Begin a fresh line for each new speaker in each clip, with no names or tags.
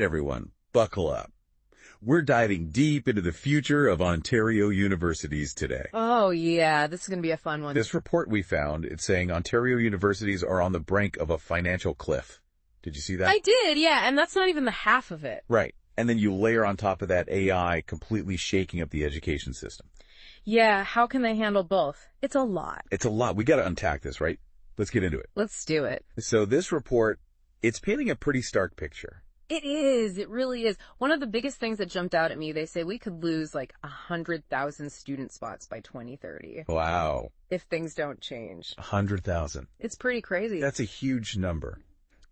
Everyone, buckle up. We're diving deep into the future of Ontario universities today.
Oh, yeah, this is going to be a fun one.
This report we found, it's saying Ontario universities are on the brink of a financial cliff. Did you see that?
I did, yeah, and that's not even the half of it.
Right. And then you layer on top of that AI completely shaking up the education system.
Yeah, how can they handle both? It's a lot.
It's a lot. We got to unpack this, right? Let's get into it.
Let's do it.
So this report, it's painting a pretty stark picture.
It is. It really is. One of the biggest things that jumped out at me, they say we could lose like 100,000 student spots by 2030
Wow.
if things don't change.
100,000.
It's pretty crazy.
That's a huge number.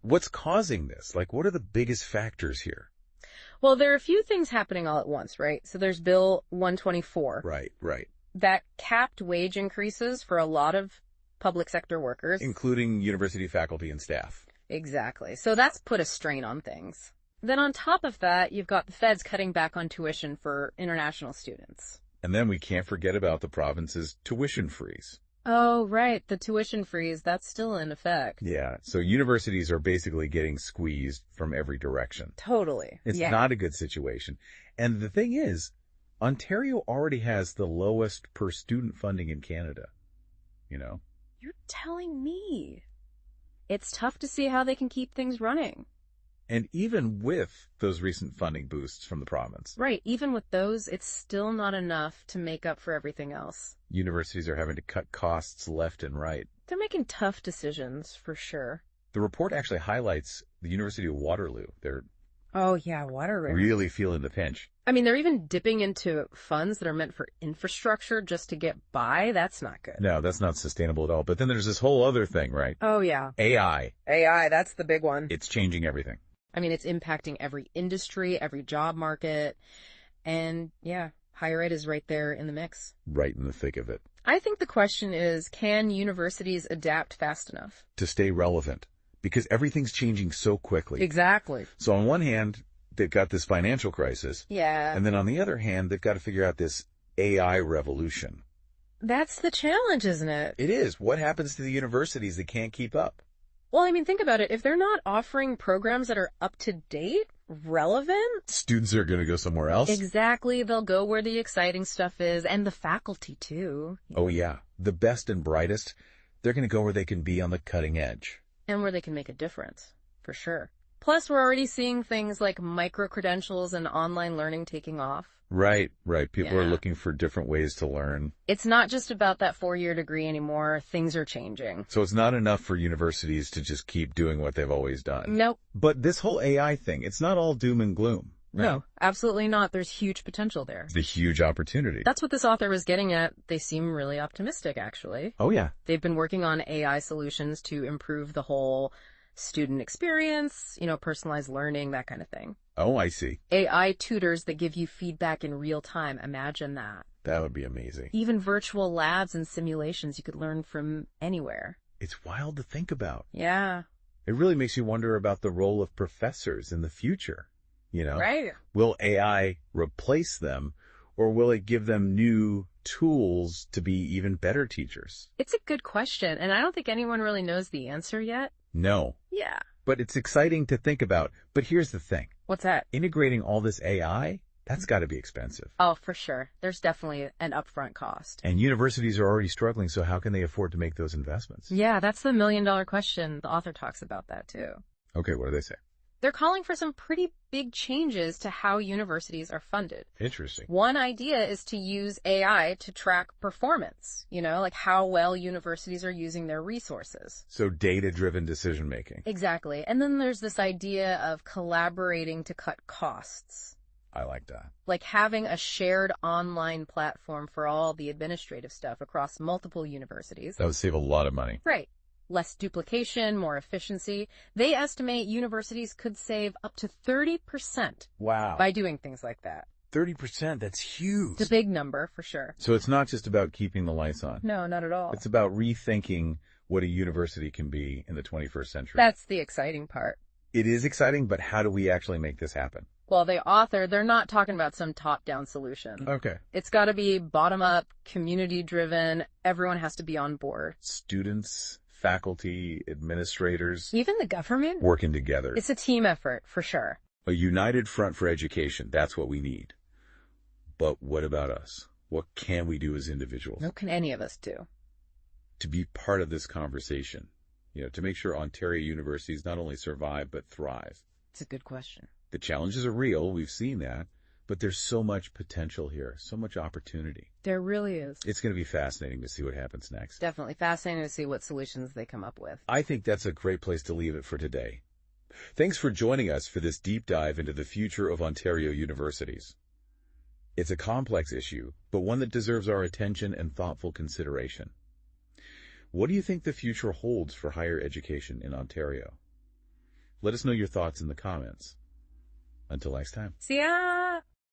What's causing this? Like, what are the biggest factors here?
Well, there are a few things happening all at once, right? So there's Bill 124.
Right.
That capped wage increases for a lot of public sector workers.
Including university faculty and staff.
Exactly. So that's put a strain on things. Then on top of that, you've got the feds cutting back on tuition for international students.
And then we can't forget about the province's tuition freeze.
Oh, right. The tuition freeze, that's still in effect.
Yeah, so universities are basically getting squeezed from every direction.
Totally.
It's not a good situation. And the thing is, Ontario already has the lowest per student funding in Canada. You know?
You're telling me. It's tough to see how they can keep things running.
And even with those recent funding boosts from the province.
Right. Even with those, it's still not enough to make up for everything else.
Universities are having to cut costs left and right.
They're making tough decisions, for sure.
The report actually highlights the University of Waterloo. They're
Waterloo.
really feeling the pinch.
I mean, they're even dipping into funds that are meant for infrastructure just to get by. That's not good.
No, that's not sustainable at all. But then there's this whole other thing, right?
Oh, yeah.
AI.
AI, that's the big one.
It's changing everything.
I mean, it's impacting every industry, every job market. And yeah, higher ed is right there in the mix.
Right in the thick of it.
I think the question is, can universities adapt fast enough?
To stay relevant. Because everything's changing so quickly.
Exactly.
So on one hand, they've got this financial crisis.
Yeah.
And then on the other hand, they've got to figure out this AI revolution.
That's the challenge, isn't it?
It is. What happens to the universities that can't keep up?
Well, I mean, think about it. If they're not offering programs that are up to date, relevant,
Students are going to go somewhere else?
exactly, they'll go where the exciting stuff is, and the faculty too.
Oh, yeah. The best and brightest, they're going to go where they can be on the cutting edge.
And where they can make a difference, for sure. Plus, we're already seeing things like micro-credentials and online learning taking off.
Right. People are
Yeah.
looking for different ways to learn.
It's not just about that 4-year degree anymore. Things are changing.
So it's not enough for universities to just keep doing what they've always done.
Nope.
But this whole AI thing, it's not all doom and gloom. Right?
No, absolutely not. There's huge potential there.
It's a huge opportunity.
That's what this author was getting at. They seem really optimistic, actually.
Oh, yeah.
They've been working on AI solutions to improve the whole student experience, personalized learning, that kind of thing.
Oh, I see.
AI tutors that give you feedback in real time. Imagine that.
That would be amazing.
Even virtual labs and simulations you could learn from anywhere.
It's wild to think about.
Yeah.
It really makes you wonder about the role of professors in the future.
Right.
Will AI replace them, or will it give them new tools to be even better teachers?
It's a good question, and I don't think anyone really knows the answer yet.
No.
Yeah.
But it's exciting to think about. But here's the thing.
What's that?
Integrating all this AI, that's got to be expensive.
Oh, for sure. There's definitely an upfront cost.
And universities are already struggling, so how can they afford to make those investments?
Yeah, that's the million-dollar question. The author talks about that, too.
Okay, what do they say?
They're calling for some pretty big changes to how universities are funded.
Interesting.
One idea is to use AI to track performance, like how well universities are using their resources.
So data-driven decision-making.
Exactly. And then there's this idea of collaborating to cut costs.
I like that.
Like having a shared online platform for all the administrative stuff across multiple universities.
That would save a lot of money.
Right. Less duplication, more efficiency. They estimate universities could save up to 30%
Wow.
by doing things like that.
30%, that's huge.
It's a big number, for sure.
So it's not just about keeping the lights on.
No, not at all.
It's about rethinking what a university can be in the 21st century.
That's the exciting part.
It is exciting, but how do we actually make this happen?
Well, they're not talking about some top-down solution.
Okay.
It's got to be bottom-up, community-driven. Everyone has to be on board.
Students, faculty, administrators,
Even the government.
working together.
It's a team effort, for sure.
A united front for education, that's what we need. But what about us? What can we do as individuals?
What can any of us do?
To be part of this conversation, to make sure Ontario universities not only survive, but thrive.
It's a good question.
The challenges are real, we've seen that, but there's so much potential here, so much opportunity.
There really is.
It's going to be fascinating to see what happens next.
Definitely fascinating to see what solutions they come up with.
I think that's a great place to leave it for today. Thanks for joining us for this deep dive into the future of Ontario universities. It's a complex issue, but one that deserves our attention and thoughtful consideration. What do you think the future holds for higher education in Ontario? Let us know your thoughts in the comments. Until next time.
See ya!